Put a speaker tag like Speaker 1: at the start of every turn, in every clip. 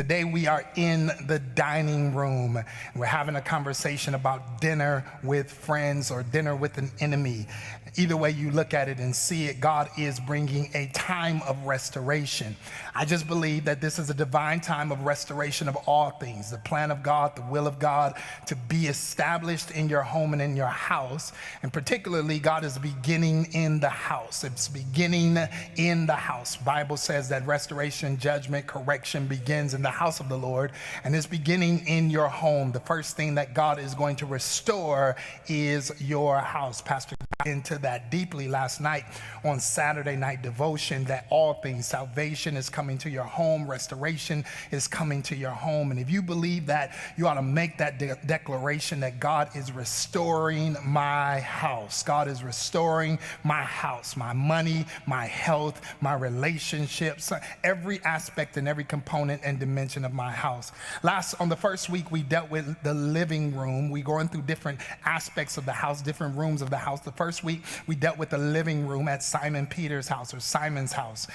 Speaker 1: Today we are in the dining room. We're having a conversation about dinner with friends or dinner with an enemy. Either way you look at it and see it, God is bringing a time of restoration. I just believe that this is a divine time of restoration of all things. The plan of God, the will of God to be established in your home and in your house. And particularly, God is beginning in the house. It's beginning in the house. Bible says that restoration, judgment, correction begins in the house of the Lord, and it's beginning in your home. The first thing that God is going to restore is your house. Pastor got into that deeply last night on Saturday night devotion, that all things, salvation is coming to your home, restoration is coming to your home. And if you believe that, you ought to make that declaration that God is restoring my house. God is restoring my house, my money, my health, my relationships, every aspect and every component and dimension of my house. On the first week, we dealt with the living room. We're going through different aspects of the house, different rooms of the house. The first week, we dealt with the living room at Simon Peter's house or Simon's house.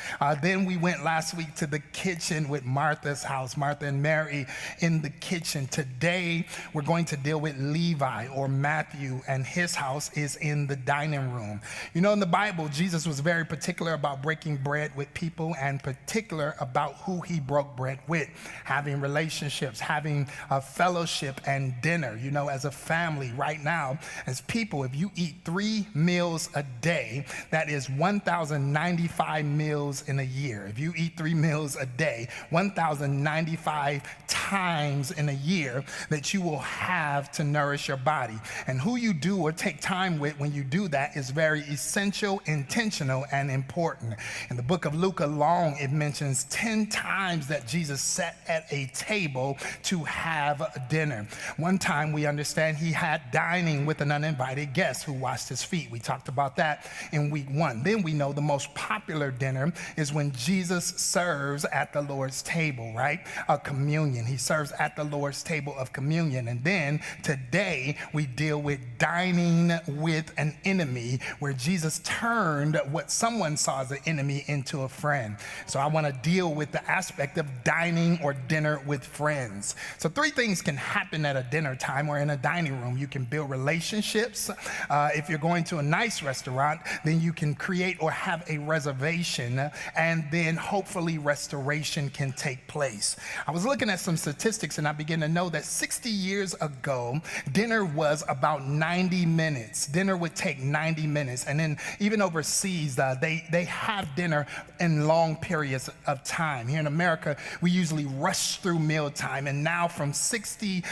Speaker 1: Then we went last week to the kitchen with Martha's house, Martha and Mary in the kitchen. Today, we're going to deal with Levi or Matthew, and his house is in the dining room. You know, in the Bible, Jesus was very particular about breaking bread with people and particular about who he broke bread with, having relationships, having a fellowship and dinner. You know, as a family right now, as people, if you eat 3 meals a day, that is 1,095 meals in a year. If you eat 3 meals a day, 1,095 times in a year that you will have to nourish your body. And who you do or take time with when you do that is very essential, intentional, and important. In the book of Luke alone, it mentions 10 times that Jesus sat at a table to have dinner. One time we understand he had dining with an uninvited guest who washed his feet. We talked about that in week 1. Then we know the most popular dinner is when Jesus serves at the Lord's table, right? A communion. He serves at the Lord's table of communion. And then today we deal with dining with an enemy, where Jesus turned what someone saw as an enemy into a friend. So I want to deal with the aspect of dining or dinner with friends. So 3 things can happen at a dinner time or in a dining room. You can build relationships. If you're going to a nice restaurant, then you can create or have a reservation, and then hopefully restoration can take place. I was looking at some statistics and I began to know that 60 years ago, dinner was about 90 minutes. Dinner would take 90 minutes. And then even overseas, they have dinner in long periods of time. Here in America, we usually rush through mealtime. And now from 60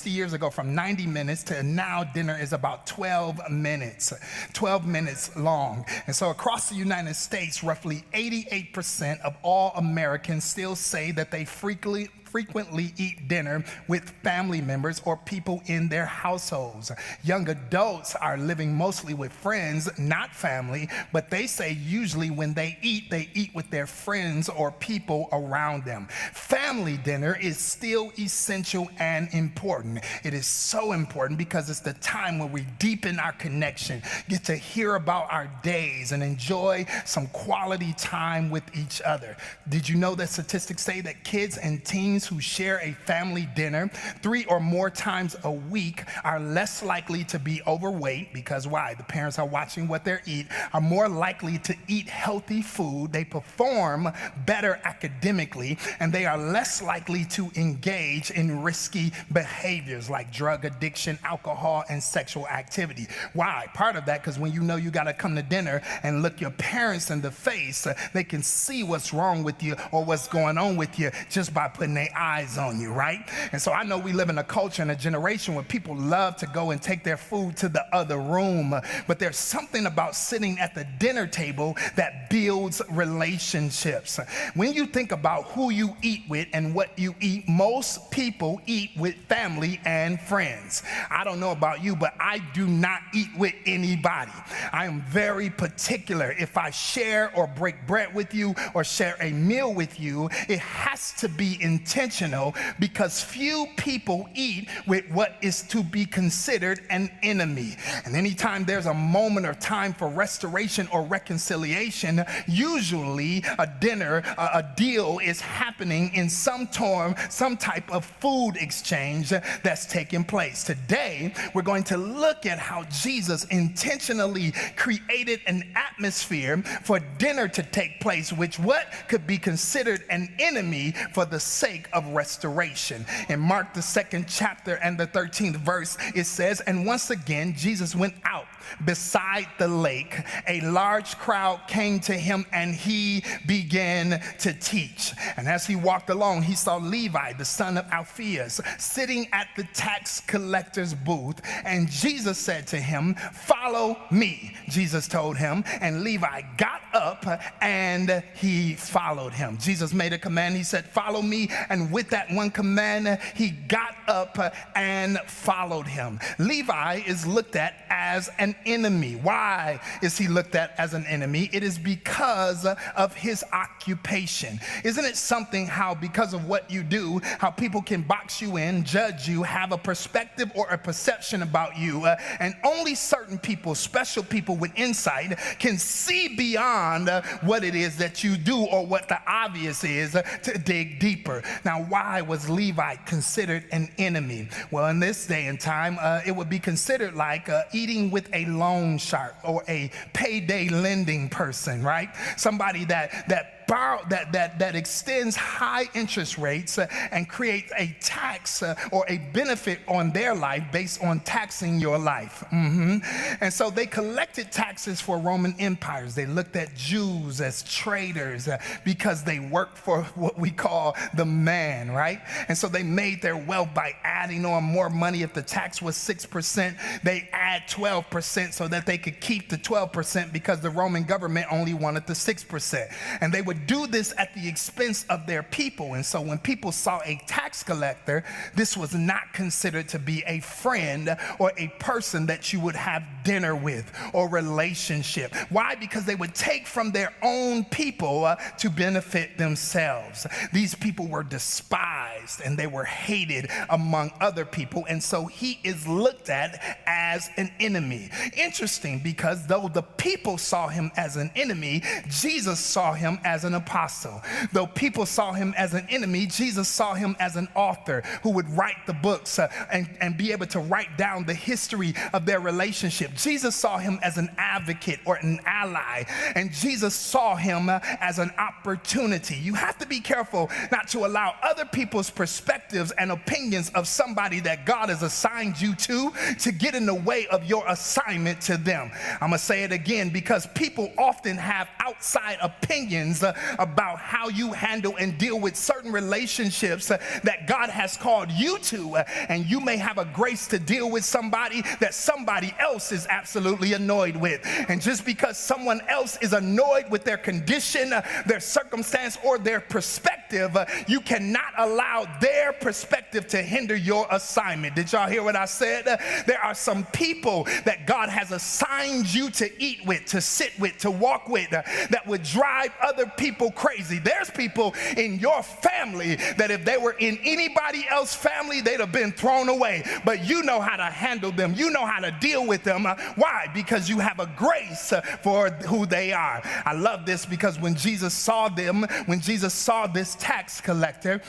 Speaker 1: years ago, from 90 minutes to now, dinner is about 12 minutes long. And so across the United States, roughly 88% of all Americans still say that they frequently eat dinner with family members or people in their households. Young adults are living mostly with friends, not family, but they say usually when they eat with their friends or people around them. Family dinner is still essential and important. It is so important because it's the time when we deepen our connection, get to hear about our days, and enjoy some quality time with each other. Did you know that statistics say that kids and teens who share a family dinner 3 or more times a week are less likely to be overweight? Because why? The parents are watching what they eat, are more likely to eat healthy food, they perform better academically, and they are less likely to engage in risky behaviors like drug addiction, alcohol, and sexual activity. Why? Part of that because when you know you got to come to dinner and look your parents in the face, they can see what's wrong with you or what's going on with you just by putting their eyes on you, right? And so I know we live in a culture and a generation where people love to go and take their food to the other room, but there's something about sitting at the dinner table that builds relationships. When you think about who you eat with and what you eat, most people eat with family and friends. I don't know about you, but I do not eat with anybody. I am very particular. If I share or break bread with you or share a meal with you, it has to be intentional intentional because few people eat with what is to be considered an enemy. And anytime there's a moment or time for restoration or reconciliation, usually a dinner, a deal is happening in some type of food exchange that's taking place. Today, we're going to look at how Jesus intentionally created an atmosphere for dinner to take place, which what could be considered an enemy for the sake of restoration. In Mark, the 2nd chapter and the 13th verse, it says, "And once again, Jesus went out beside the lake. A large crowd came to him, and he began to teach. And as he walked along, he saw Levi, the son of Alphaeus, sitting at the tax collector's booth. And Jesus said to him, 'Follow me,' Jesus told him. And Levi got up and he followed him." Jesus made a command. He said, "Follow me." And with that one command, he got up and followed him. Levi is looked at as an enemy. Why is he looked at as an enemy? It is because of his occupation. Isn't it something how because of what you do, how people can box you in, judge you, have a perspective or a perception about you, and only certain people, special people with insight, can see beyond what it is that you do or what the obvious is to dig deeper. Now, why was Levi considered an enemy? Well, in this day and time, it would be considered like eating with a loan shark or a payday lending person, right? Somebody that extends high interest rates and creates a tax or a benefit on their life based on taxing your life. And so they collected taxes for Roman empires. They looked at Jews as traitors because they worked for what we call the man, right? And so they made their wealth by adding on more money. If the tax was 6%, they add 12% so that they could keep the 12% because the Roman government only wanted the 6%. And they would do this at the expense of their people. And so when people saw a tax collector, this was not considered to be a friend or a person that you would have dinner with or relationship. Why? Because they would take from their own people to benefit themselves. These people were despised and they were hated among other people. And so he is looked at as an enemy. Interesting, because though the people saw him as an enemy, Jesus saw him as an apostle. Though people saw him as an enemy, Jesus saw him as an author who would write the books and be able to write down the history of their relationship. Jesus saw him as an advocate or an ally, and Jesus saw him as an opportunity. You have to be careful not to allow other people's perspectives and opinions of somebody that God has assigned you to get in the way of your assignment to them. I'm going to say it again, because people often have outside opinions about how you handle and deal with certain relationships that God has called you to, and you may have a grace to deal with somebody that somebody else is absolutely annoyed with. And just because someone else is annoyed with their condition, their circumstance, or their perspective, you cannot allow their perspective to hinder your assignment. Did y'all hear what I said? There are some people that God has assigned you to eat with, to sit with, to walk with, that would drive other people crazy. There's people in your family that if they were in anybody else's family, they'd have been thrown away. But you know how to handle them. You know how to deal with them. Why? Because you have a grace for who they are. I love this because when Jesus saw them, when Jesus saw this tax collector,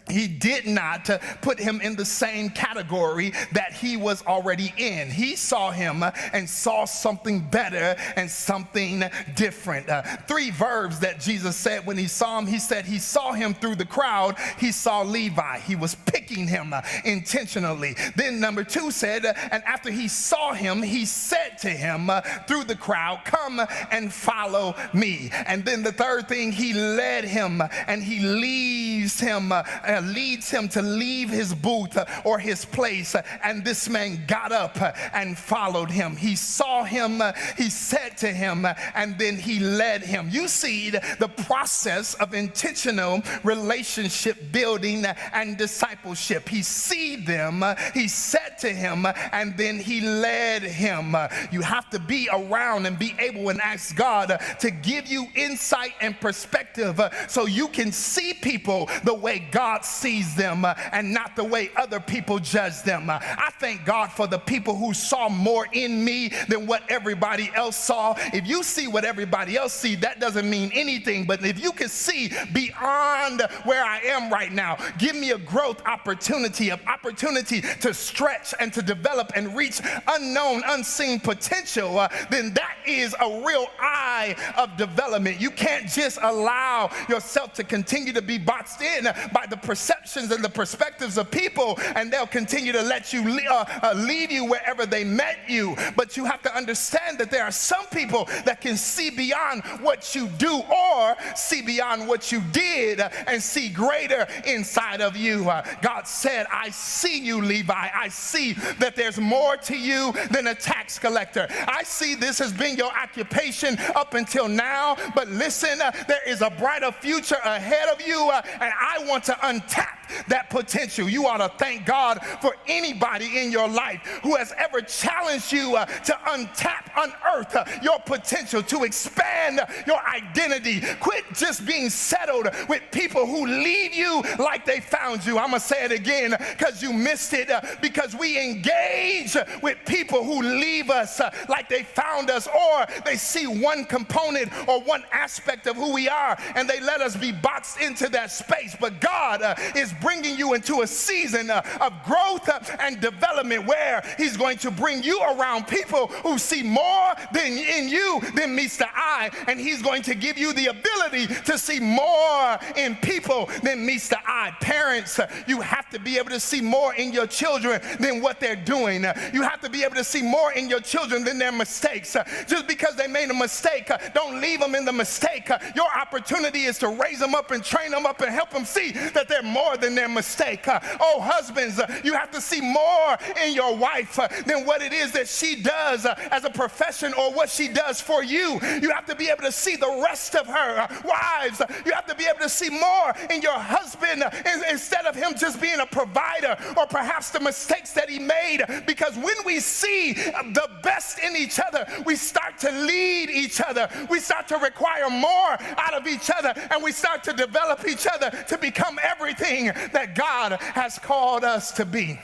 Speaker 1: he did not put him in the same category that he was already in. He saw him and saw something better and something different. Three verbs that Jesus said when he saw him. He said he saw him through the crowd. He saw Levi. He was picking him intentionally. Then number two said, and after he saw him, he said to him through the crowd, "Come and follow me." And then the third thing, he led him, and he leads him to leave his booth or his place. And this man got up and followed him. He saw him, he said to him, and then he led him. You see the process of intentional relationship building and discipleship. He see them, he said to him, and then he led him. You have to be around and be able and ask God to give you insight and perspective so you can see people the way God sees them and not the way other people judge them. I thank God for the people who saw more in me than what everybody else saw. If you see what everybody else see, that doesn't mean anything. But if you can see beyond where I am right now, give me a growth opportunity, an opportunity to stretch and to develop and reach unknown, unseen potential, then that is a real eye of development. You can't just allow yourself to continue to be boxed in by the perceptions and the perspectives of people, and they'll continue to let you lead you wherever they met you. But you have to understand that there are some people that can see beyond what you do or see beyond what you did and see greater inside of you. God said, I see you, Levi. I see that there's more to you than a tax collector. I see this has been your occupation up until now, but listen, there is a brighter future ahead of you, and I want to untap that potential. You ought to thank God for anybody in your life who has ever challenged you to unearth your potential, to expand your identity. Quit just being settled with people who leave you like they found you. I'm going to say it again because you missed it, because we engage with people who leave us like they found us, or they see one component or one aspect of who we are and they let us be boxed into that space. But God is bringing you into a season of growth and development where he's going to bring you around people who see more in you than meets the eye, and he's going to give you the ability to see more in people than meets the eye. Parents, you have to be able to see more in your children than what they're doing. You have to be able to see more in your children than their mistakes. Just because they made a mistake, don't leave them in the mistake. Your opportunity is to raise them up and train them up and help them see that they're more than their mistake. Oh, husbands, you have to see more in your wife than what it is that she does as a profession or what she does for you. You have to be able to see the rest of her. Wives, you have to be able to see more in your husband instead of him just being a provider or perhaps the mistakes that he made. Because when we see the best in each other, we start to lead each other. We start to require more out of each other, and we start to develop each other to become everything that God has called us to be.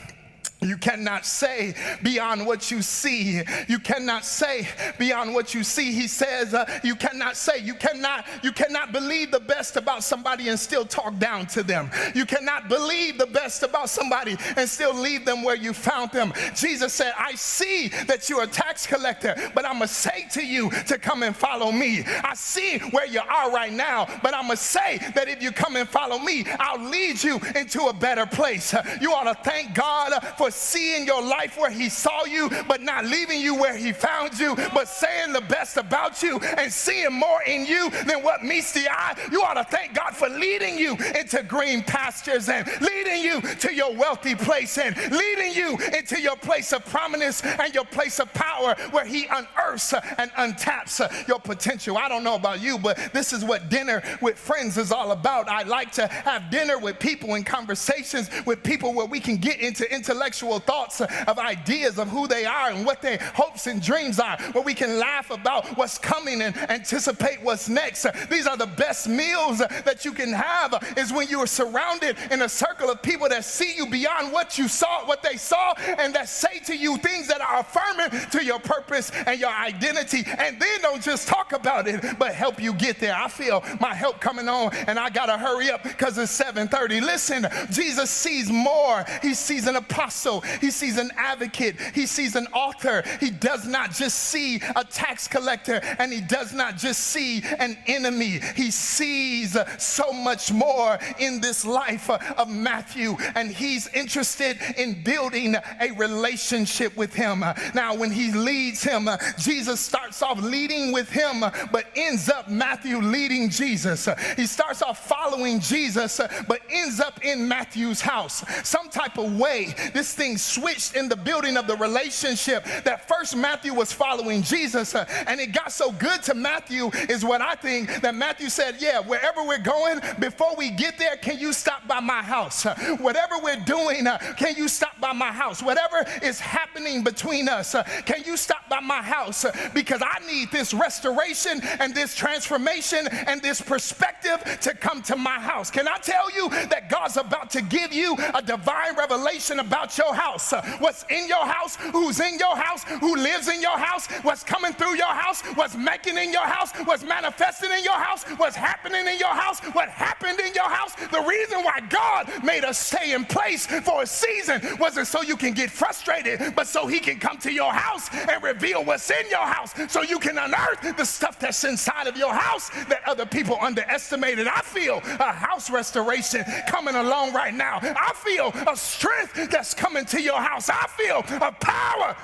Speaker 1: You cannot say beyond what you see. You cannot say beyond what you see. He says you cannot say, you cannot believe the best about somebody and still talk down to them. You cannot believe the best about somebody and still leave them where you found them. Jesus said, I see that you're a tax collector, but I'm going to say to you to come and follow me. I see where you are right now, but I'm going to say that if you come and follow me, I'll lead you into a better place. You ought to thank God for seeing your life where he saw you, but not leaving you where he found you, but saying the best about you and seeing more in you than what meets the eye. You ought to thank God for leading you into green pastures and leading you to your wealthy place and leading you into your place of prominence and your place of power where he unearths and untaps your potential. I don't know about you, but this is what dinner with friends is all about. I like to have dinner with people and conversations with people where we can get into intellectual thoughts of ideas of who they are and what their hopes and dreams are, where we can laugh about what's coming and anticipate what's next. These are the best meals that you can have, is when you are surrounded in a circle of people that see you beyond what you saw, what they saw, and that say to you things that are affirming to your purpose and your identity, and then don't just talk about it, but help you get there. I feel my help coming on, and I gotta hurry up because it's 7:30. Listen, Jesus sees more. He sees an apostle. He sees an advocate. He sees an author. He does not just see a tax collector, and he does not just see an enemy. He sees so much more in this life of Matthew, and he's interested in building a relationship with him. Now, when he leads him, Jesus starts off leading with him, but ends up Matthew leading Jesus. He starts off following Jesus, but ends up in Matthew's house. Some type of way, this this thing switched in the building of the relationship. That first Matthew was following Jesus, and it got so good to Matthew is what I think, that Matthew said, yeah, wherever we're going, before we get there, can you stop by my house? Whatever we're doing, can you stop by my house? Whatever is happening between us, can you stop by my house? Because I need this restoration and this transformation and this perspective to come to my house. Can I tell you that God's about to give you a divine revelation about your house? What's in your house, who's in your house, who lives in your house, what's coming through your house, what's making in your house, what's manifesting in your house, what's happening in your house, what happened in your house. The reason why God made us stay in place for a season wasn't so you can get frustrated, but so he can come to your house and reveal what's in your house, so you can unearth the stuff that's inside of your house that other people underestimated. I feel a house restoration coming along right now. I feel a strength that's coming to your house. I feel a power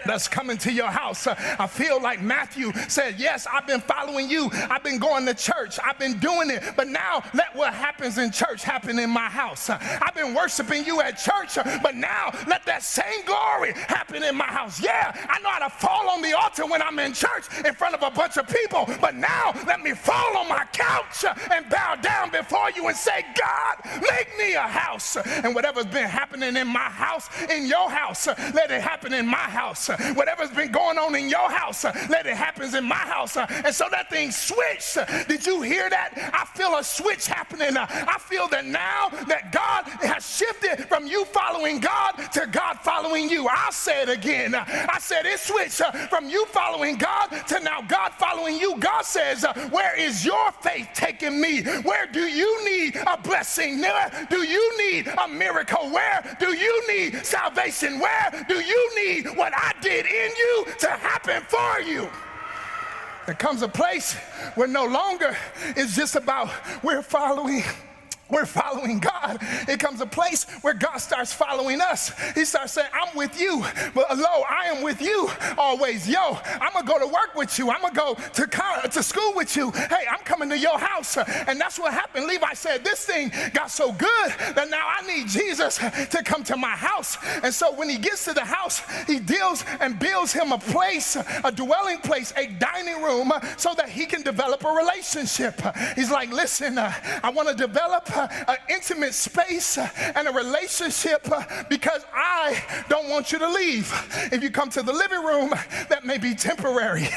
Speaker 1: that's coming to your house. I feel like Matthew said, yes, I've been following you. I've been going to church. I've been doing it. But now let what happens in church happen in my house. I've been worshiping you at church, but now let that same glory happen in my house. Yeah, I know how to fall on the altar when I'm in church in front of a bunch of people, but now let me fall on my couch and bow down before you and say, God, make me a house. And whatever's been happening in my house, in your house, let it happen in my house. Whatever's been going on in your house, let it happen in my house. And so that thing switched. Did you hear that? I feel a switch happening. I feel that now that God has shifted from you following God to God following you. I'll say it again. I said it switched from you following God to now God following you. God says, where is your faith taking me? Where do you need a blessing? Where do you need a miracle? Where do you need salvation? Where do you need what I did in you to happen for you? There comes a place where no longer it's just about we're following God. It comes a place where God starts following us. He starts saying, I'm with you, but lo, I am with you always. Yo, I'm going to go to work with you. I'm going to go to school with you. Hey, I'm coming to your house. And that's what happened. Levi said, this thing got so good that now I need Jesus to come to my house. And so when he gets to the house, he deals and builds him a place, a dwelling place, a dining room, so that he can develop a relationship. He's like, listen, I want to develop an intimate space and a relationship because I don't want you to leave. If you come to the living room, that may be temporary.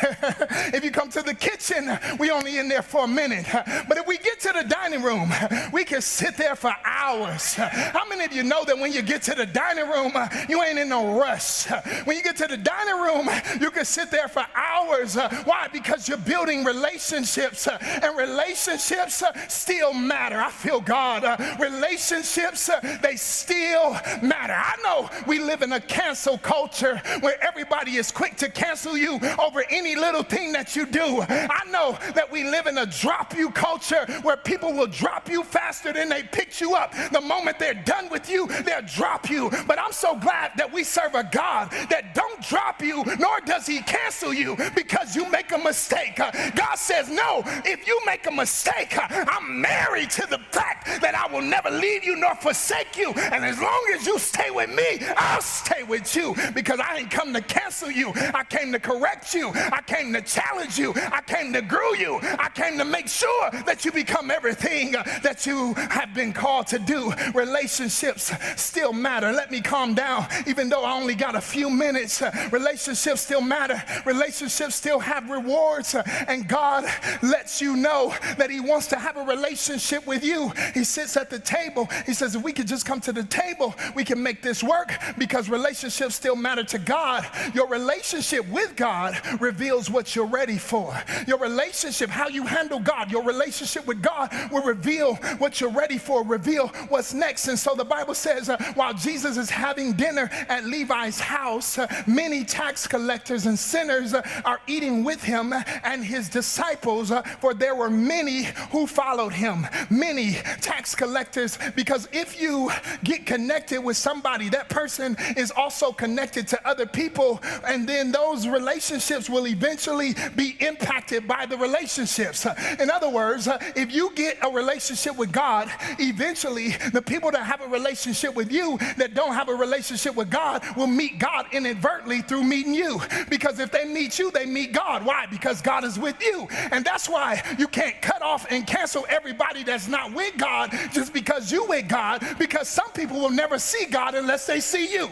Speaker 1: If you come to the kitchen, we only in there for a minute. But if we get to the dining room, we can sit there for hours. How many of you know that when you get to the dining room, you ain't in no rush? When you get to the dining room, you can sit there for hours. Why? Because you're building relationships, and relationships still matter. I feel God. Relationships, they still matter. I know we live in a cancel culture where everybody is quick to cancel you over any little thing that you do. I know that we live in a drop you culture where people will drop you faster than they picked you up. The moment they're done with you, they'll drop you. But I'm so glad that we serve a God that don't drop you, nor does he cancel you because you make a mistake. God says, no, if you make a mistake, I'm married to the fact that I will never leave you nor forsake you. And as long as you stay with me, I'll stay with you, because I ain't come to cancel you. I came to correct you. I came to challenge you. I came to grow you. I came to make sure that you become everything that you have been called to do. Relationships still matter. Let me calm down. Even though I only got a few minutes, relationships still matter. Relationships still have rewards. And God lets you know that he wants to have a relationship with you. He sits at the table. He says, if we could just come to the table, we can make this work, because relationships still matter to God. Your relationship with God reveals what you're ready for. Your relationship, how you handle God, your relationship with God will reveal what you're ready for, reveal what's next. And so the Bible says, while Jesus is having dinner at Levi's house, many tax collectors and sinners are eating with him and his disciples, for there were many who followed him. Many tax collectors, because if if you get connected with somebody, that person is also connected to other people, and then those relationships will eventually be impacted by the relationships. In other words, if you get a relationship with God, eventually the people that have a relationship with you that don't have a relationship with God will meet God inadvertently through meeting you. Because if they meet you, they meet God. Why? Because God is with you. And that's why you can't cut off and cancel everybody that's not with God just because you with God, because some people will never see God unless they see you.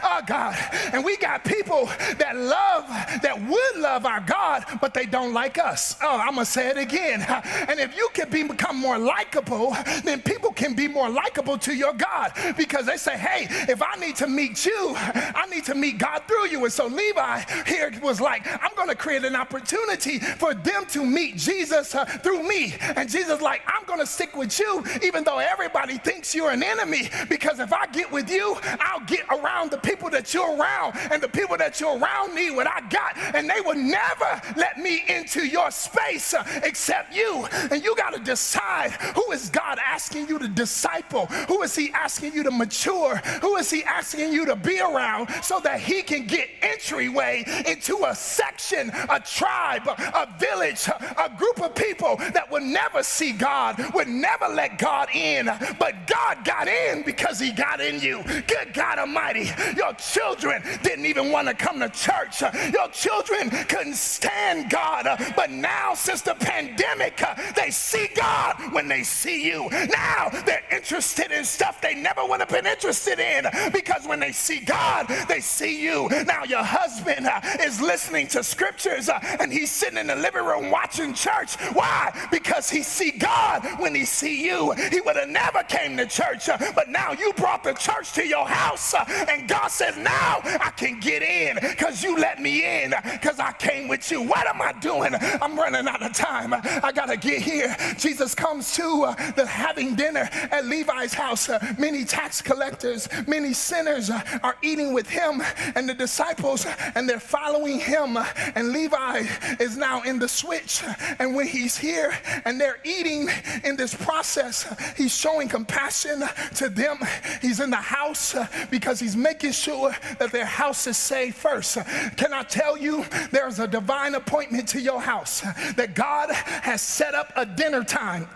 Speaker 1: Oh God, and we got people that would love our God, but they don't like us. Oh, I'm gonna say it again. And if you can become more likable, then people can be more likable to your God, because they say, hey, if I need to meet you, I need to meet God through you. And so Levi here was like, I'm gonna create an opportunity for them to meet Jesus through me. And Jesus like, I'm gonna stick with you even though everybody thinks you're an enemy, because if I get with you, I'll get around the people that you're around, and the people that you're around need what I got, and they would never let me into your space except you. And you got to decide, who is God asking you to disciple? Who is he asking you to mature? Who is he asking you to be around so that he can get entryway into a section, a tribe, a village, a group of people that would never see God, would never let God in, but God got in because he got in you. Good God Almighty. Your children didn't even want to come to church. Your children couldn't stand God. But now, since the pandemic, they see God when they see you. Now they're interested in stuff they never would have been interested in, because when they see God, they see you. Now your husband is listening to scriptures and he's sitting in the living room watching church. Why? Because he see God when he see you. He would have never came to church, but now you brought the church to your house, and God says, now I can get in because you let me in, because I came with you. What am I doing? I'm running out of time. I got to get here. Jesus comes to the having dinner at Levi's house. Many tax collectors, many sinners are eating with him and the disciples, and they're following him. And Levi is now in the switch. And when he's here and they're eating in this process, he's showing compassion to them. He's in the house because he's making sure that their house is saved first. Can I tell you, there's a divine appointment to your house, that God has set up a dinner time,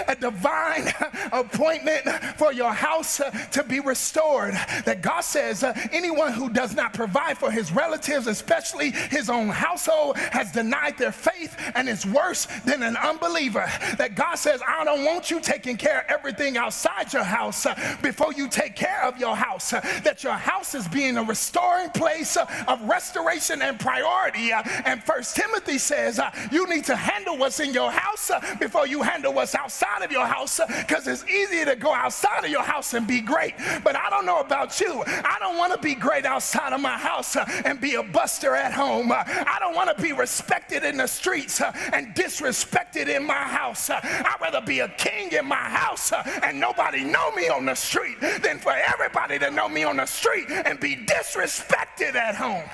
Speaker 1: a divine appointment for your house to be restored. That God says anyone who does not provide for his relatives, especially his own household, has denied their faith and is worse than an unbeliever. That God says, I don't want you taking care of everything outside your house before you take care of your house. That your house is being a restoring place of restoration and priority. And First Timothy says you need to handle what's in your house before you handle what's outside of your house, because it's easier to go outside of your house and be great. But I don't know about you. I don't want to be great outside of my house and be a buster at home. I don't want to be respected in the streets and disrespected in my house. I'd rather be a king in my house and nobody know me on the street than for everybody to know me on the street and be disrespected at home.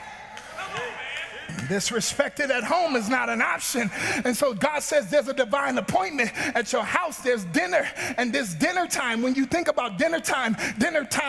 Speaker 1: Disrespected at home is not an option. And so God says there's a divine appointment at your house. There's dinner, and this dinner time, when you think about dinner time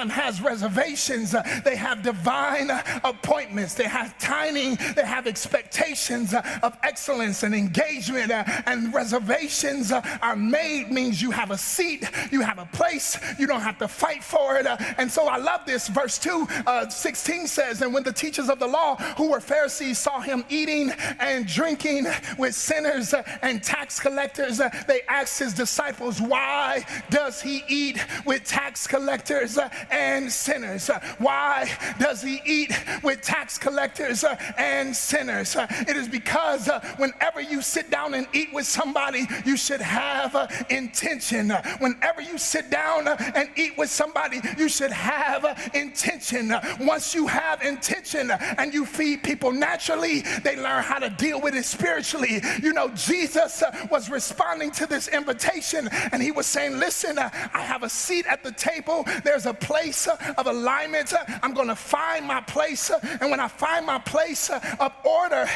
Speaker 1: has reservations. They have divine appointments. They have timing. They have expectations of excellence and engagement, and reservations are made. Means you have a seat, you have a place, you don't have to fight for it. And so I love this. Verse 2:16 says, and when the teachers of the law who were Pharisees saw him eating and drinking with sinners and tax collectors, they asked his disciples, why does he eat with tax collectors and sinners? Why does he eat with tax collectors and sinners? It is because whenever you sit down and eat with somebody, you should have intention. Whenever you sit down and eat with somebody, you should have intention. Once you have intention and you feed people naturally, physically, they learn how to deal with it spiritually. You know, Jesus was responding to this invitation, and he was saying, listen, I have a seat at the table. There's a place of alignment. I'm going to find my place, and when I find my place of order,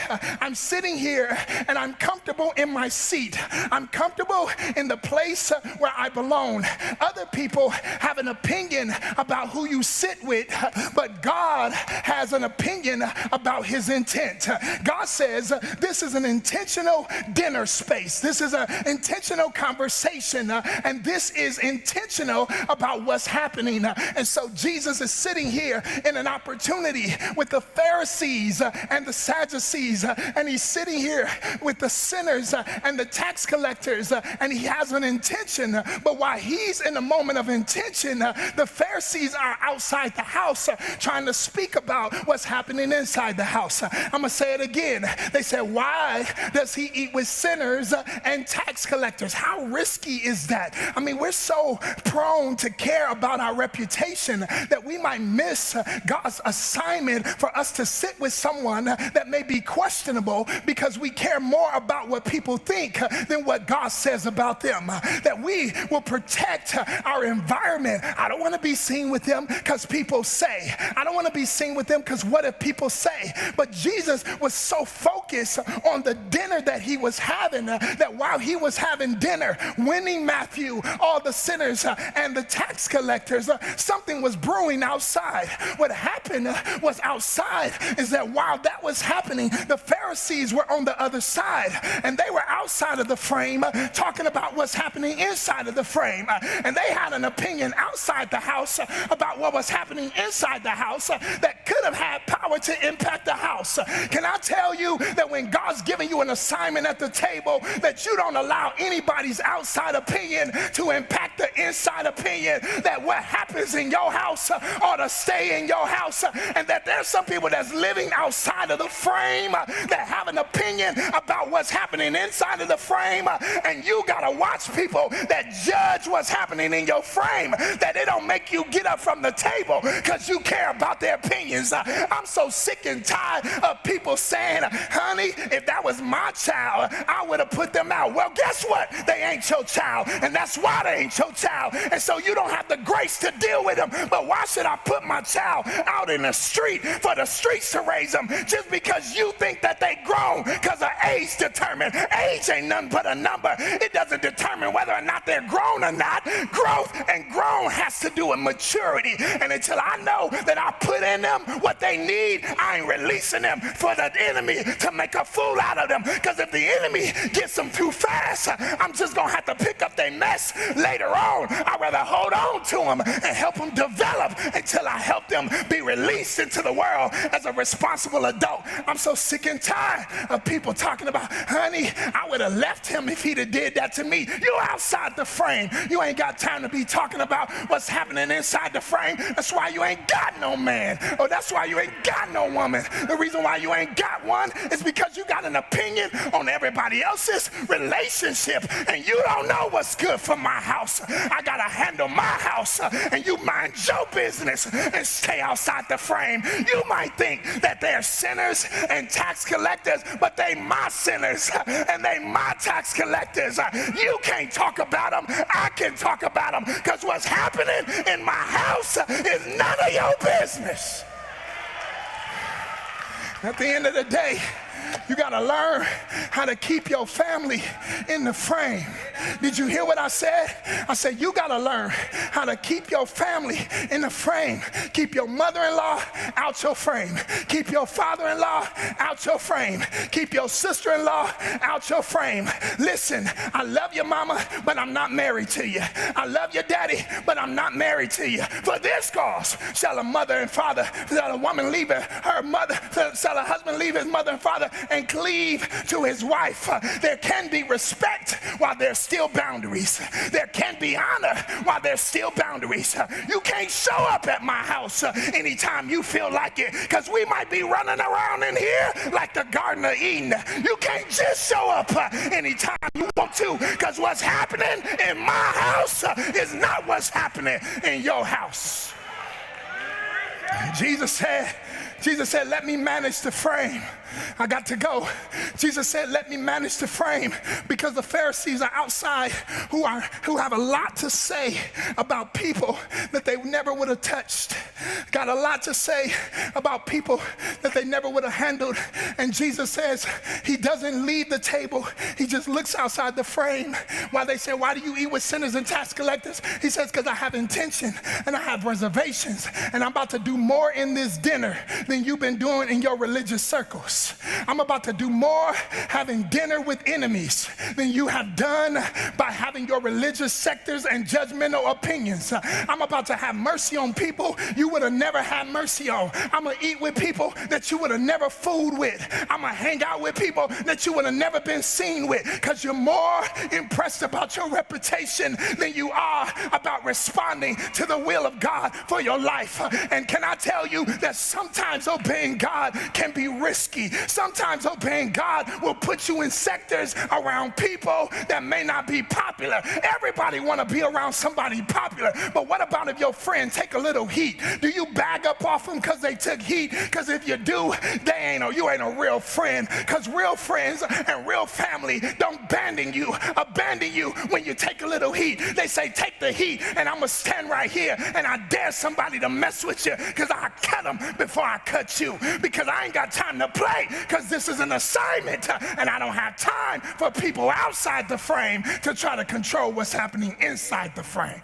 Speaker 1: I'm sitting here and I'm comfortable in my seat. I'm comfortable in the place where I belong. Other people have an opinion about who you sit with, but God has an opinion about his intent. God says this is an intentional dinner space. This is an intentional conversation, and this is intentional about what's happening. And so Jesus is sitting here in an opportunity with the Pharisees and the Sadducees, and he's sitting here with the sinners and the tax collectors, and he has an intention. But while he's in the moment of intention, the Pharisees are outside the house trying to speak about what's happening inside the house. I'm gonna say it again. They said, why does he eat with sinners and tax collectors? How risky is that? I mean, we're so prone to care about our reputation that we might miss God's assignment for us to sit with someone that may be questionable because we care more about what people think than what God says about them. That we will protect our environment. I don't want to be seen with them because people say. I don't want to be seen with them because what if people say? But Jesus was so focused on the dinner that he was having that while he was having dinner, winning Matthew, all the sinners and the tax collectors, something was brewing outside. What happened was outside is that while that was happening, the Pharisees were on the other side, and they were outside of the frame talking about what's happening inside of the frame. And they had an opinion outside the house about what was happening inside the house that could have had power to impact the house. Can I tell you that when God's giving you an assignment at the table, that you don't allow anybody's outside opinion to impact the inside opinion, that what happens in your house ought to stay in your house, and that there's some people that's living outside of the frame that have an opinion about what's happening inside of the frame, and you gotta watch people that judge what's happening in your frame, that it don't make you get up from the table because you care about their opinions. I'm so sick and tired of people saying, honey, if that was my child, I would have put them out. Well, guess what? They ain't your child, and that's why they ain't your child. And so you don't have the grace to deal with them. But why should I put my child out in the street for the streets to raise them just because you think that they grown? Because of age determined. Age ain't nothing but a number. It doesn't determine whether or not they're grown or not. Growth and grown has to do with maturity. And until I know that I put in them what they need, I ain't releasing them for the enemy to make a fool out of them. Because if the enemy gets them too fast, I'm just going to have to pick up their mess later on. I'd rather hold on to them and help them develop until I help them be released into the world as a responsible adult. I'm so sick and tired of people talking about, honey, I would have left him if he'd have did that to me. You outside the frame. You ain't got time to be talking about what's happening inside the frame. That's why you ain't got no man. Or that's why you ain't got no woman. The reason why you ain't got one is because you got an opinion on everybody else's relationship, and you don't know what's good for my house. I gotta handle my house, and you mind your business and stay outside the frame. You might think that they're sinners and tax collectors, but they my sinners and they my tax collectors. You can't talk about them. I can talk about them, because what's happening in my house is none of your business. At the end of the day, you got to learn how to keep your family in the frame. Did you hear what I said? I said you got to learn how to keep your family in the frame. Keep your mother-in-law out your frame. Keep your father-in-law out your frame. Keep your sister-in-law out your frame. Listen, I love your mama, but I'm not married to you. I love your daddy, but I'm not married to you. For this cause shall a mother and father, shall a woman leave her mother, shall a husband leave his mother and father and cleave to his wife. There can be respect while there's still boundaries. There can be honor while there's still boundaries. You can't show up at my house anytime you feel like it, because we might be running around in here like the Garden of Eden. You can't just show up anytime you want to, because what's happening in my house is not what's happening in your house. Jesus said, let me manage the frame. I got to go. Jesus said, let me manage the frame, because the Pharisees are outside who have a lot to say about people that they never would have touched. Got a lot to say about people that they never would have handled. And Jesus says he doesn't leave the table. He just looks outside the frame. While they say, why do you eat with sinners and tax collectors? He says, because I have intention and I have reservations, and I'm about to do more in this dinner than you've been doing in your religious circles. I'm about to do more having dinner with enemies than you have done by having your religious sectors and judgmental opinions. I'm about to have mercy on people you would have never had mercy on. I'm going to eat with people that you would have never fooled with. I'm going to hang out with people that you would have never been seen with, because you're more impressed about your reputation than you are about responding to the will of God for your life. And can I tell you that sometimes obeying God can be risky. Sometimes obeying God will put you in sectors around people that may not be popular. Everybody want to be around somebody popular, but what about if your friends take a little heat? Do you bag up off them because they took heat? Because if you do, you ain't a real friend, because real friends and real family don't abandon you when you take a little heat. They say, take the heat, and I'm going to stand right here, and I dare somebody to mess with you, because I cut them before I cut you, because I ain't got time to play, because this is an assignment, and I don't have time for people outside the frame to try to control what's happening inside the frame.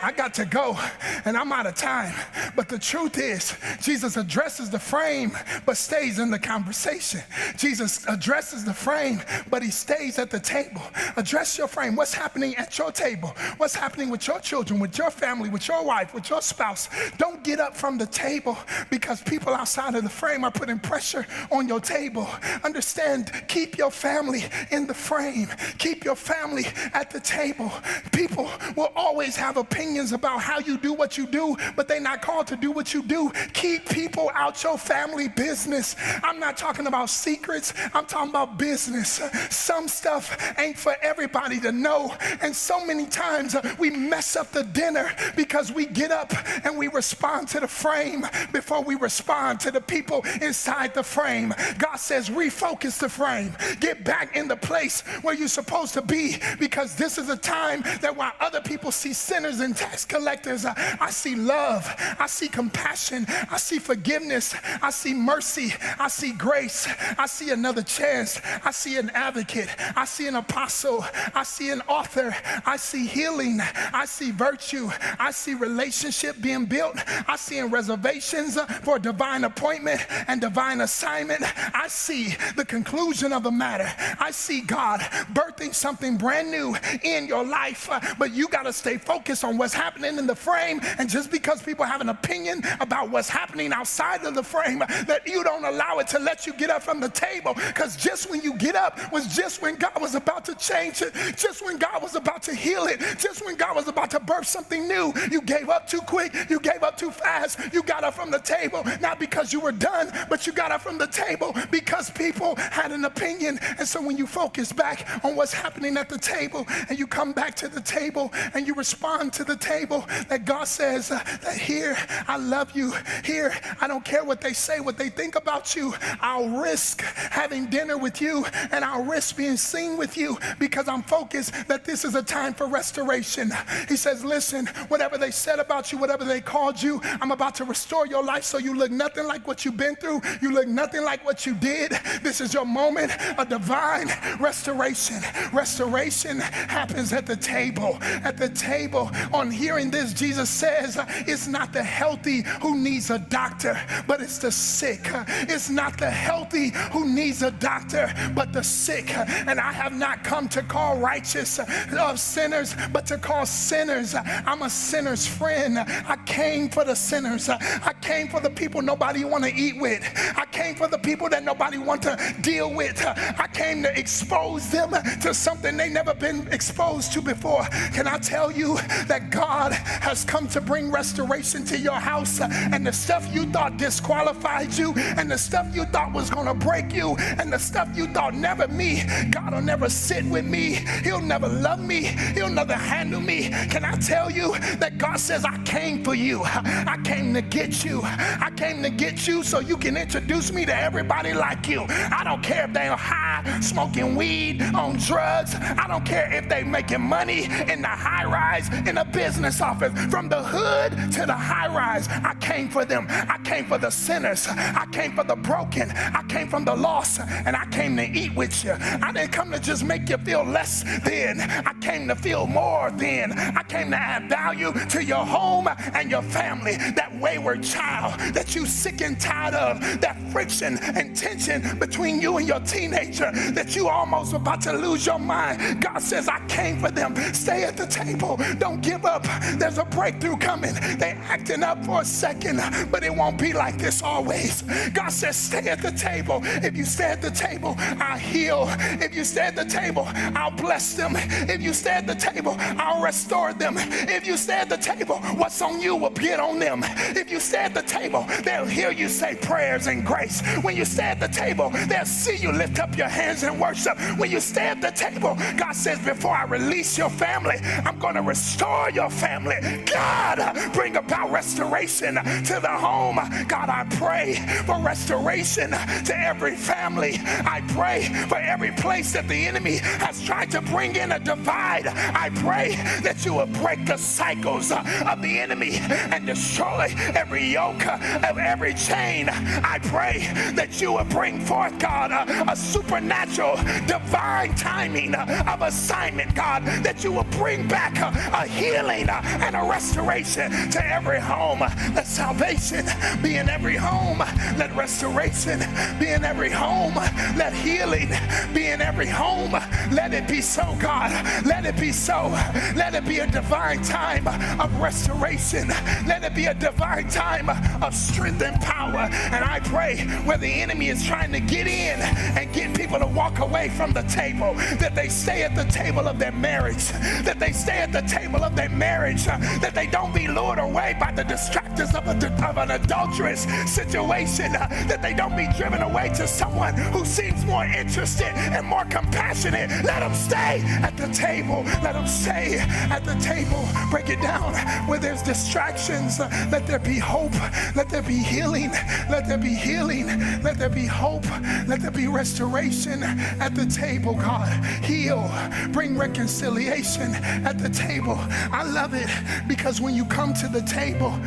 Speaker 1: I got to go, and I'm out of time. But the truth is, Jesus addresses the frame, but stays in the conversation. Jesus addresses the frame, but he stays at the table. Address your frame. What's happening at your table? What's happening with your children, with your family, with your wife, with your spouse? Don't get up from the table because people outside of the frame are putting pressure on your table. Understand, keep your family in the frame. Keep your family at the table. People will always have opinions about how you do what you do, but they're not called to do what you do. Keep people out your family business. I'm not talking about secrets. I'm talking about business. Some stuff ain't for everybody to know, and so many times we mess up the dinner because we get up and we respond to the frame before we respond to the people inside the frame. God says, refocus the frame. Get back in the place where you're supposed to be, because this is a time that while other people see sinners and tax collectors, I see love, I see compassion, I see forgiveness, I see mercy, I see grace, I see another chance, I see an advocate, I see an apostle, I see an author, I see healing, I see virtue, I see relationship being built, I see reservations for divine appointment and divine assignment. I see the conclusion of the matter. I see God birthing something brand new in your life, but you got to stay focused on what's happening in the frame. And just because people have an opinion about what's happening outside of the frame, that you don't allow it to let you get up from the table, because just when you get up was just when God was about to change it, just when God was about to heal it, just when God was about to birth something new. You gave up too quick, you gave up too fast, you got up from the table, not because you were done, but you got up from the table because people had an opinion. And so when you focus back on what's happening at the table, and you come back to the table and you respond to the table, that God says that here, I love you. Here, I don't care what they say, what they think about you. I'll risk having dinner with you, and I'll risk being seen with you, because I'm focused that this is a time for restoration. He says, listen, whatever they said about you, whatever they called you, I'm about to restore your life so you look nothing like what you've been through. You look nothing like what you did. This is your moment of divine restoration. Restoration happens at the table. At the table, on hearing this, Jesus says, it's not the healthy who needs a doctor, but it's the sick. It's not the healthy who needs a doctor, but the sick. And I have not come to call righteous of sinners, but to call sinners. I'm a sinner's friend. I came for the sinners. I came for the people nobody want to eat with. I came for the people that nobody want to deal with. I came to expose them to something they never been exposed to before. Can I tell you that God has come to bring restoration to your house, and the stuff you thought disqualified you, and the stuff you thought was going to break you, and the stuff you thought never me, God will never sit with me. He'll never love me. He'll never handle me. Can I tell you that God says, I came for you. I came to get you. I came to get you so you can introduce me to everybody everybody like you. I don't care if they're high, smoking weed, on drugs. I don't care if they're making money in the high rise, in a business office. From the hood to the high rise, I came for them. I came for the sinners. I came for the broken. I came from the lost, and I came to eat with you. I didn't come to just make you feel less than. I came to feel more than. I came to add value to your home and your family. That wayward child that you sick and tired of, that friction and tension between you and your teenager, that you almost about to lose your mind. God says, I came for them. Stay at the table. Don't give up. There's a breakthrough coming. They acting up for a second, but it won't be like this always. God says, stay at the table. If you stay at the table, I'll heal. If you stay at the table, I'll bless them. If you stay at the table, I'll restore them. If you stay at the table, what's on you will get on them. If you stay at the table, they'll hear you say prayers and grace. When you stay at the table, they'll see you lift up your hands and worship. When you stay at the table, God says, before I release your family, I'm going to restore your family. God, bring about restoration to the home. God, I pray for restoration to every family. I pray for every place that the enemy has tried to bring in a divide. I pray that you will break the cycles of the enemy and destroy every yoke of every chain. I pray that you will bring forth, God, a supernatural divine timing of assignment, God, that you will bring back a healing and a restoration to every home. Let salvation be in every home. Let restoration be in every home. Let healing be in every home. Let it be so, God. Let it be so. Let it be a divine time of restoration. Let it be a divine time of strength and power. And I pray where the enemy is trying to get in and get people to walk away from the table, that they stay at the table of their marriage, that they stay at the table of their marriage, that they don't be lured away by the distractors of an adulterous situation, that they don't be driven away to someone who seems more interested and more compassionate. Let them stay at the table. Let them stay at the table. Break it down. Where there's distractions, let there be hope. Let there be healing. Let there be healing. Let there be hope. Let there be restoration at the table, God. Heal. Bring reconciliation at the table. I love it because when you come to the table,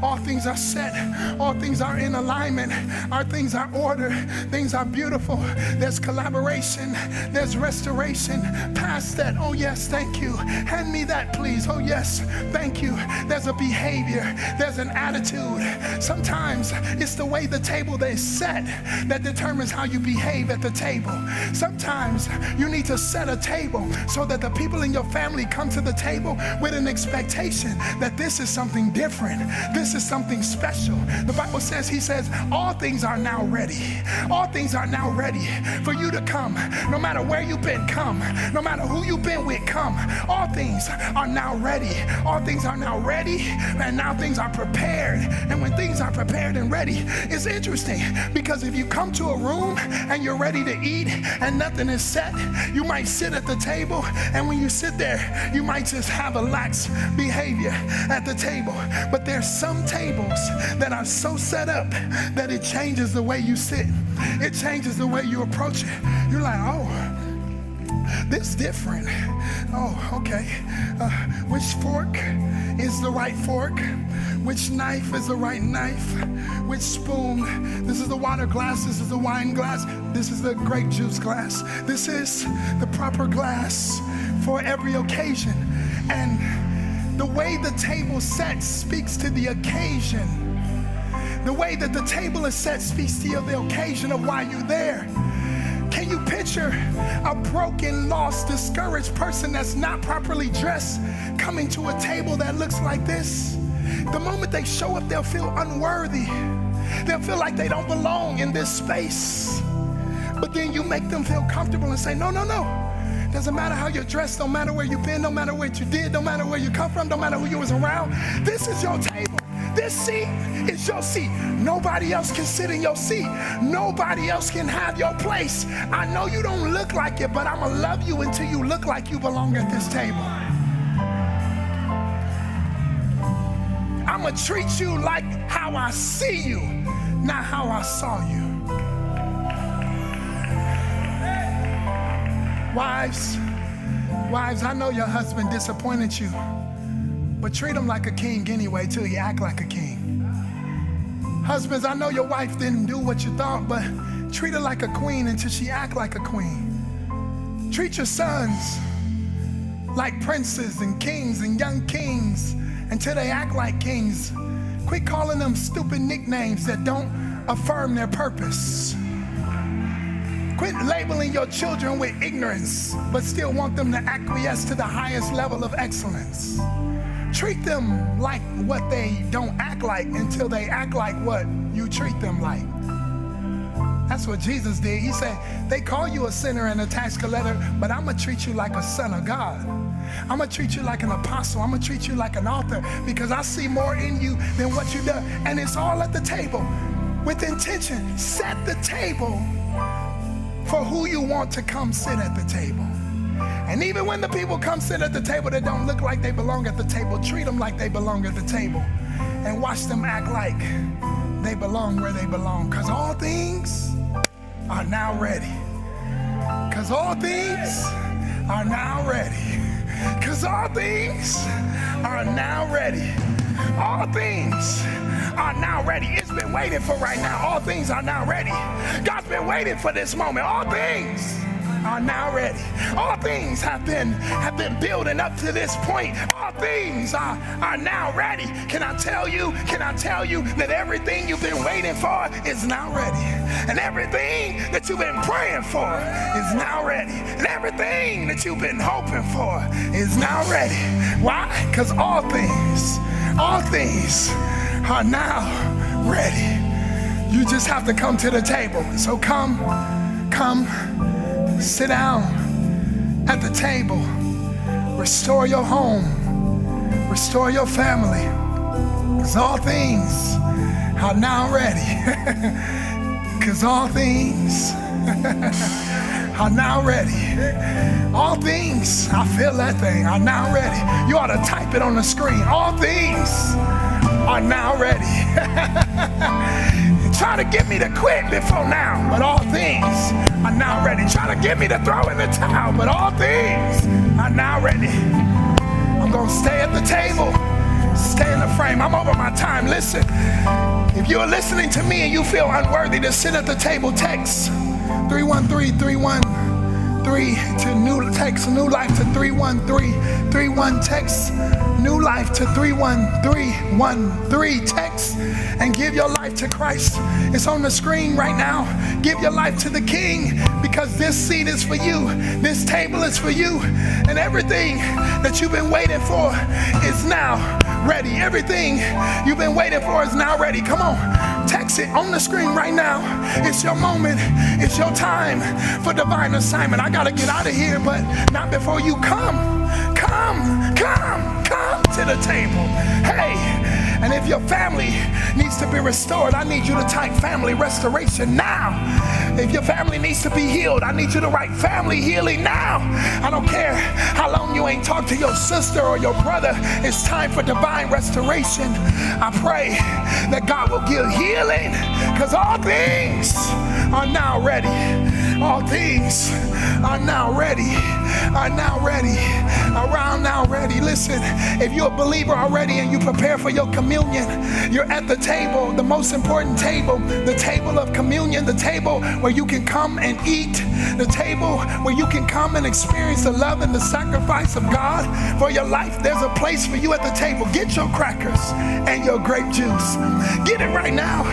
Speaker 1: all things are set. All things are in alignment. All things are ordered. Things are beautiful. There's collaboration. There's restoration. Past that. Oh, yes, thank you. Hand me that, please. Oh, yes, thank you. There's a behavior. There's an attitude. Sometimes it's the way the table is set that determines how you behave at the table. Sometimes you need to set a table so that the people in your family come to the table with an expectation that this is something different. This is something special. The Bible says, he says, all things are now ready. All things are now ready for you to come. No matter where you've been, come. No matter who you've been with, come. All things are now ready. All things are now ready, and now things are prepared. And when things are prepared and ready, it's interesting because if you come to a room and you're ready to eat and nothing is set, you might sit at the table, and when you sit there, you might just have a lax behavior at the table. But there's some tables that are so set up that it changes the way you sit. It changes the way you approach it. You're like, oh, this is different. Oh, okay. Which fork is the right fork? Which knife is the right knife? Which spoon? This is the water glass. This is the wine glass. This is the grape juice glass. This is the proper glass for every occasion. And the way the table set speaks to the occasion. The way that the table is set speaks to the occasion of why you're there. Can you picture a broken, lost, discouraged person that's not properly dressed coming to a table that looks like this? The moment they show up, they'll feel unworthy. They'll feel like they don't belong in this space. But then you make them feel comfortable and say, no, no, no. Doesn't matter how you're dressed, no matter where you've been, no matter what you did, no matter where you come from, no matter who you was around. This is your table. This seat is your seat. Nobody else can sit in your seat. Nobody else can have your place. I know you don't look like it, but I'm going to love you until you look like you belong at this table. I'm going to treat you like how I see you, not how I saw you. Wives, I know your husband disappointed you, but treat him like a king anyway till he act like a king. Husbands, I know your wife didn't do what you thought, but treat her like a queen until she act like a queen. Treat your sons like princes and kings and young kings until they act like kings. Quit calling them stupid nicknames that don't affirm their purpose. Quit labeling your children with ignorance, but still want them to acquiesce to the highest level of excellence. Treat them like what they don't act like until they act like what you treat them like. That's what Jesus did. He said, they call you a sinner and a tax collector, but I'm going to treat you like a son of God. I'm going to treat you like an apostle. I'm going to treat you like an author because I see more in you than what you've done. And it's all at the table with intention. Set the table for who you want to come sit at the table. And even when the people come sit at the table that don't look like they belong at the table, treat them like they belong at the table and watch them act like they belong where they belong. Because all things are now ready. Because all things are now ready. Because all things are now ready. All things are now ready. It's been waiting for right now. All things are now ready. God's been waiting for this moment. All things are now ready. All things have been building up to this point. All things are now ready. Can I tell you that everything you've been waiting for is now ready? And everything that you've been praying for is now ready. And everything that you've been hoping for is now ready. Why? Because all things are now ready. You just have to come to the table. So come, sit down at the table. Restore your home. Restore your family. Because all things are now ready. Because all things are now ready. All things, I feel that thing, are now ready. You ought to type it on the screen. All things are now ready. Try to get me to quit before now, but all things are now ready. Try to get me to throw in the towel, but all things are now ready. I'm going to stay at the table, stay in the frame. I'm over my time. Listen, if you're listening to me and you feel unworthy to sit at the table, text 313-313 to new, text new life to 31331, text new life to 31313, text and give your life to Christ. It's on the screen right now. Give your life to the King, because this seat is for you, this table is for you, and everything that you've been waiting for is now ready. Everything you've been waiting for is now ready. Come on, text it on the screen right now. It's your moment. It's your time for divine assignment. I gotta get out of here, but not before you come to the table. Hey, and if your family needs to be restored, I need you to type family restoration now. If your family needs to be healed, I need you to write family healing now. I don't care how long you ain't talked to your sister or your brother. It's time for divine restoration. I pray that God will give healing, because all things are now ready. All things are now ready. Are now ready. Around now ready. Listen, if you're a believer already and you prepare for your communion, you're at the table, the most important table, the table of communion, the table where you can come and eat, the table where you can come and experience the love and the sacrifice of God for your life. There's a place for you at the table. Get your crackers and your grape juice. Get it right now,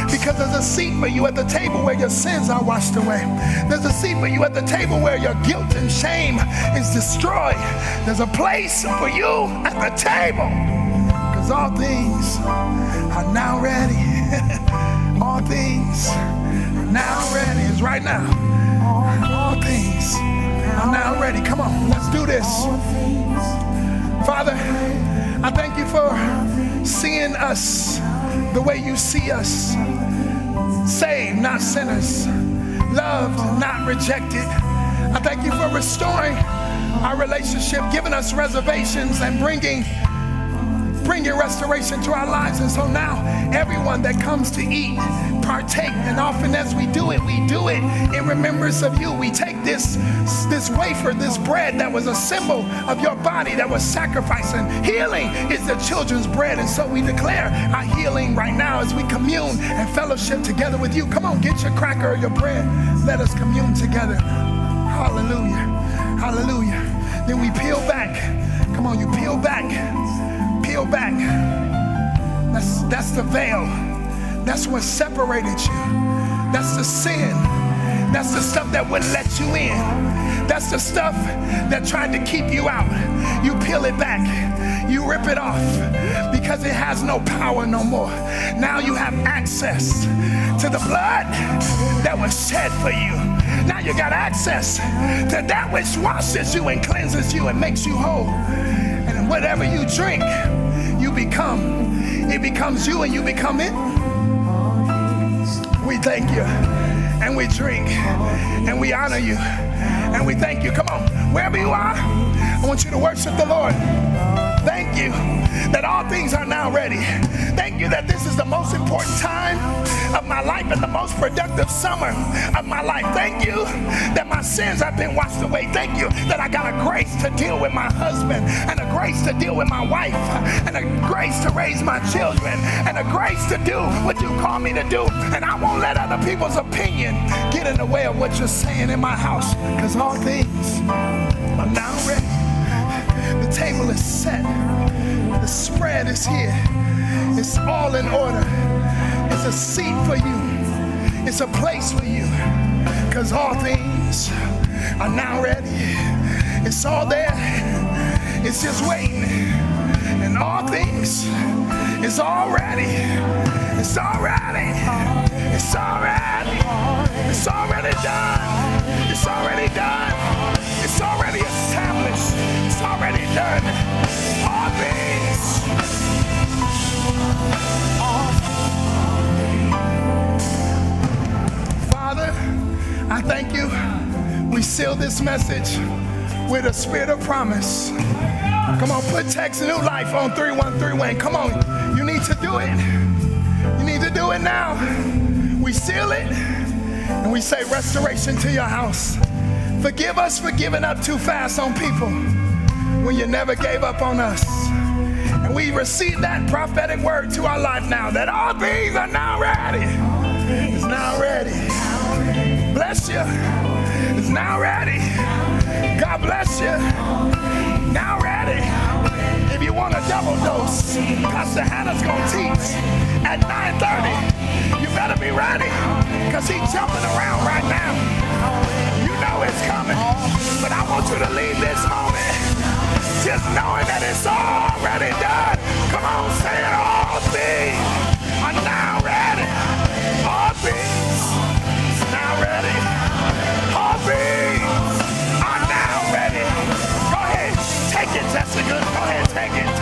Speaker 1: because there's a seat for you at the table where your sins are washed away. There's a seat for you at the table where your guilt and shame is destroyed. There's a place for you at the table, because all things are now ready. All things are now ready. It's right now. All things are now ready. Come on, let's do this. Father, I thank you for seeing us the way you see us. Saved, not sinners. Loved, not rejected. I thank you for restoring our relationship, giving us reservations, and bringing bringing restoration to our lives. And so now everyone that comes to eat, partake, and often as we do it in remembrance of you. We take this wafer, this bread that was a symbol of your body that was sacrificed, and healing is the children's bread. And so we declare our healing right now as we commune and fellowship together with you. Come on, get your cracker or your bread. Let us commune together. Hallelujah. Hallelujah. Then we peel back. Come on, you peel back. Peel back. That's the veil. That's what separated you. That's the sin. That's the stuff that wouldn't let you in. That's the stuff that tried to keep you out. You peel it back. You rip it off because it has no power no more. Now you have access to the blood that was shed for you. Now you got access to that which washes you and cleanses you and makes you whole. And whatever you drink, you become. It becomes you and you become it. We thank you and we drink and we honor you and we thank you. Come on, wherever you are, I want you to worship the Lord. Thank you that all things are now ready. Thank you that this is the most important time of my life and the most productive summer of my life. Thank you that my sins have been washed away. Thank you that I got a grace to deal with my husband and a grace to deal with my wife and a grace to raise my children and a grace to do what you call me to do. And I won't let other people's opinion get in the way of what you're saying in my house, because all things are now ready. The table is set. The spread is here. It's all in order. It's a seat for you. It's a place for you. Because all things are now ready. It's all there. It's just waiting. And all things is already. It's already. It's already. It's already done. It's already done. It's already established. It's already done. All things. Father, I thank you. We seal this message with a spirit of promise. Come on, put text New Life on 3131. Come on, you need to do it. You need to do it now. We seal it and we say restoration to your house. Forgive us for giving up too fast on people when you never gave up on us. And we receive that prophetic word to our life now, that all things are now ready. It's now ready. Bless you. It's now ready. God bless you. Now ready. If you want a double dose, Pastor Hannah's going to teach at 9:30. You better be ready, because he's jumping around right now. You know it's coming. But I want you to leave this moment just knowing that it's already done. Come on, say it. All things are now ready. All things are now ready. All things are now ready. Go ahead, take it, Jessica. Go ahead, take it.